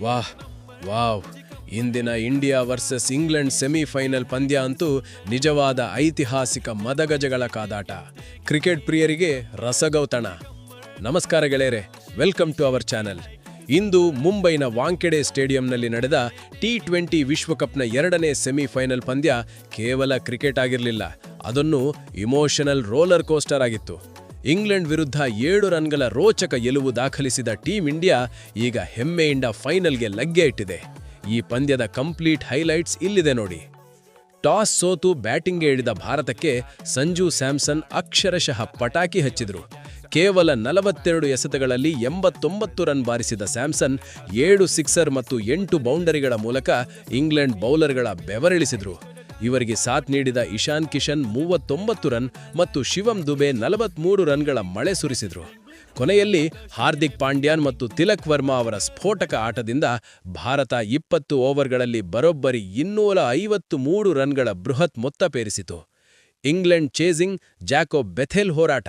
ವಾಹ್ ವಾವ್ ಇಂದಿನ India versus England semifinal ಪಂದ್ಯ ಅಂತೂ ನಿಜವಾದ ಐತಿಹಾಸಿಕ ಮದಗಜಗಳ ಕಾದಾಟ. ಕ್ರಿಕೆಟ್ ಪ್ರಿಯರಿಗೆ ರಸಗೌತಣ. ನಮಸ್ಕಾರ ಗೆಳೆಯರೆ, ವೆಲ್ಕಮ್ ಟು ಅವರ್ ಚಾನೆಲ್. ಇಂದು ಮುಂಬೈನ ವಾಂಖೆಡೆ ಸ್ಟೇಡಿಯಂನಲ್ಲಿ ನಡೆದ T20 ವಿಶ್ವಕಪ್ನ 2ನೇ ಸೆಮಿಫೈನಲ್ ಪಂದ್ಯ ಕೇವಲ ಕ್ರಿಕೆಟ್ ಆಗಿರಲಿಲ್ಲ, ಅದನ್ನು ಇಮೋಷನಲ್ ರೋಲರ್ ಕೋಸ್ಟರ್ ಆಗಿತ್ತು. ಇಂಗ್ಲೆಂಡ್ ವಿರುದ್ಧ 7 ರನ್ಗಳ ರೋಚಕ ಗೆಲುವು ದಾಖಲಿಸಿದ ಟೀಮ್ ಇಂಡಿಯಾ ಈಗ ಹೆಮ್ಮೆಯಿಂದ ಫೈನಲ್ಗೆ ಲಗ್ಗೆ ಇಟ್ಟಿದೆ. ಈ ಪಂದ್ಯದ ಕಂಪ್ಲೀಟ್ ಹೈಲೈಟ್ಸ್ ಇಲ್ಲಿದೆ ನೋಡಿ. ಟಾಸ್ ಸೋತು ಬ್ಯಾಟಿಂಗ್ಗೆ ಇಳಿದ ಭಾರತಕ್ಕೆ ಸಂಜು ಸ್ಯಾಮ್ಸನ್ ಅಕ್ಷರಶಃ ಪಟಾಕಿ ಹಚ್ಚಿದ್ರು. ಕೇವಲ 42 ಎಸೆತಗಳಲ್ಲಿ 89 ರನ್ ಬಾರಿಸಿದ ಸ್ಯಾಮ್ಸನ್ 7 ಸಿಕ್ಸರ್ ಮತ್ತು 8 ಬೌಂಡರಿಗಳ ಮೂಲಕ ಇಂಗ್ಲೆಂಡ್ ಬೌಲರ್ಗಳ ಬೆವರಿಳಿಸಿದ್ರು. ಇವರಿಗೆ ಸಾಥ್ ನೀಡಿದ ಇಶಾನ್ ಕಿಶನ್ 39 ರನ್ ಮತ್ತು ಶಿವಂ ದುಬೆ 43 ರನ್ಗಳ ಮಳೆ ಸುರಿಸಿದ್ರು. ಕೊನೆಯಲ್ಲಿ ಹಾರ್ದಿಕ್ ಪಾಂಡ್ಯಾನ್ ಮತ್ತು ತಿಲಕ್ ವರ್ಮಾ ಅವರ ಸ್ಫೋಟಕ ಆಟದಿಂದ ಭಾರತ 20 ಓವರ್ಗಳಲ್ಲಿ ಬರೋಬ್ಬರಿ 253 ರನ್ಗಳ ಬೃಹತ್ ಮೊತ್ತಪೇರಿಸಿತು. ಇಂಗ್ಲೆಂಡ್ ಚೇಸಿಂಗ್ ಜಾಕೋಬ್ ಬೆಥೆಲ್ ಹೋರಾಟ.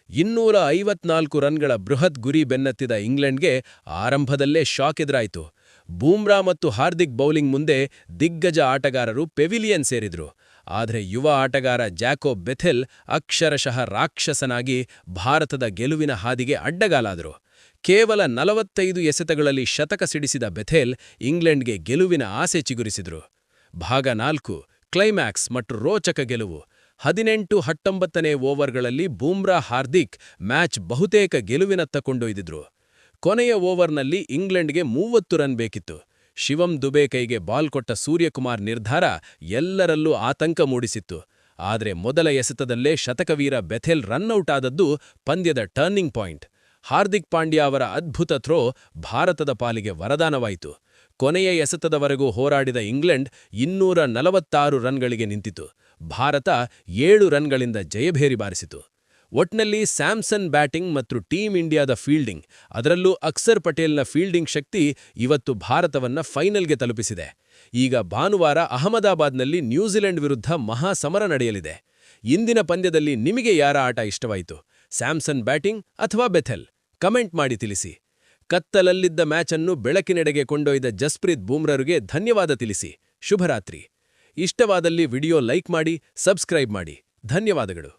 254 ರನ್ಗಳ ಬೃಹತ್ ಗುರಿ ಬೆನ್ನತ್ತಿದ ಇಂಗ್ಲೆಂಡ್ಗೆ ಆರಂಭದಲ್ಲೇ ಶಾಕ್ ಎದುರಾಯಿತು. ಬೂಮ್ರಾ ಮತ್ತು ಹಾರ್ದಿಕ್ ಬೌಲಿಂಗ್ ಮುಂದೆ ದಿಗ್ಗಜ ಆಟಗಾರರು ಪೆವಿಲಿಯನ್ ಸೇರಿದ್ರು. ಆದರೆ ಯುವ ಆಟಗಾರ ಜಾಕೋಬ್ ಬೆಥೆಲ್ ಅಕ್ಷರಶಃ ರಾಕ್ಷಸನಾಗಿ ಭಾರತದ ಗೆಲುವಿನ ಹಾದಿಗೆ ಅಡ್ಡಗಾಲಾದರು. ಕೇವಲ 45 ಎಸೆತಗಳಲ್ಲಿ ಶತಕ ಸಿಡಿಸಿದ ಬೆಥೆಲ್ ಇಂಗ್ಲೆಂಡ್ಗೆ ಗೆಲುವಿನ ಆಸೆ ಚಿಗುರಿಸಿದ್ರು. ಭಾಗ 4 ಕ್ಲೈಮ್ಯಾಕ್ಸ್ ಮತ್ತು ರೋಚಕ ಗೆಲುವು. 18-19ನೇ ಓವರ್ಗಳಲ್ಲಿ ಬೂಮ್ರಾ ಹಾರ್ದಿಕ್ ಮ್ಯಾಚ್ ಬಹುತೇಕ ಗೆಲುವಿನತ್ತ ಕೊಂಡೊಯ್ದಿದ್ರು. ಕೊನೆಯ ಓವರ್ನಲ್ಲಿ ಇಂಗ್ಲೆಂಡ್ಗೆ 30 ರನ್ ಬೇಕಿತ್ತು. ಶಿವಂ ದುಬೆ ಕೈಗೆ ಬಾಲ್ ಕೊಟ್ಟ ಸೂರ್ಯಕುಮಾರ್ ನಿರ್ಧಾರ ಎಲ್ಲರಲ್ಲೂ ಆತಂಕ ಮೂಡಿಸಿತ್ತು. ಆದರೆ ಮೊದಲ ಎಸೆತದಲ್ಲೇ ಶತಕವೀರ ಬೆಥೆಲ್ ರನ್ಔಟ್ ಆದದ್ದು ಪಂದ್ಯದ ಟರ್ನಿಂಗ್ ಪಾಯಿಂಟ್. ಹಾರ್ದಿಕ್ ಪಾಂಡ್ಯ ಅವರ ಅದ್ಭುತ ಥ್ರೋ ಭಾರತದ ಪಾಲಿಗೆ ವರದಾನವಾಯಿತು. ಕೊನೆಯ ಎಸೆತದವರೆಗೂ ಹೋರಾಡಿದ ಇಂಗ್ಲೆಂಡ್ 246 ರನ್ಗಳಿಗೆ ನಿಂತಿತು. ಭಾರತ 7 ರನ್ಗಳಿಂದ ಜಯಭೇರಿ ಬಾರಿಸಿತು. ಒಟ್ನಲ್ಲಿ ಸ್ಯಾಮ್ಸನ್ ಬ್ಯಾಟಿಂಗ್ ಮತ್ತು ಟೀಮ್ ಇಂಡಿಯಾದ ಫೀಲ್ಡಿಂಗ್, ಅದರಲ್ಲೂ ಅಕ್ಸರ್ ಪಟೇಲ್ನ ಫೀಲ್ಡಿಂಗ್ ಶಕ್ತಿ ಇವತ್ತು ಭಾರತವನ್ನ ಫೈನಲ್ಗೆ ತಲುಪಿಸಿದೆ. ಈಗ ಭಾನುವಾರ ಅಹಮದಾಬಾದ್ನಲ್ಲಿ ನ್ಯೂಜಿಲೆಂಡ್ ವಿರುದ್ಧ ಮಹಾಸಮರ ನಡೆಯಲಿದೆ. ಇಂದಿನ ಪಂದ್ಯದಲ್ಲಿ ನಿಮಗೆ ಯಾರ ಆಟ ಇಷ್ಟವಾಯಿತು? ಸ್ಯಾಮ್ಸನ್ ಬ್ಯಾಟಿಂಗ್ ಅಥವಾ ಬೆಥೆಲ್? ಕಮೆಂಟ್ ಮಾಡಿ ತಿಳಿಸಿ. ಕತ್ತಲಲ್ಲಿದ್ದ ಮ್ಯಾಚನ್ನು ಬೆಳಕಿನೆಡೆಗೆ ಕೊಂಡೊಯ್ದ ಜಸ್ಪ್ರೀತ್ ಬೂಮ್ರಾರಿಗೆ ಧನ್ಯವಾದ ತಿಳಿಸಿ. ಶುಭರಾತ್ರಿ. ಇಷ್ಟವಾದಲ್ಲಿ ವಿಡಿಯೋ ಲೈಕ್ ಮಾಡಿ, ಸಬ್ಸ್ಕ್ರೈಬ್ ಮಾಡಿ. ಧನ್ಯವಾದಗಳು.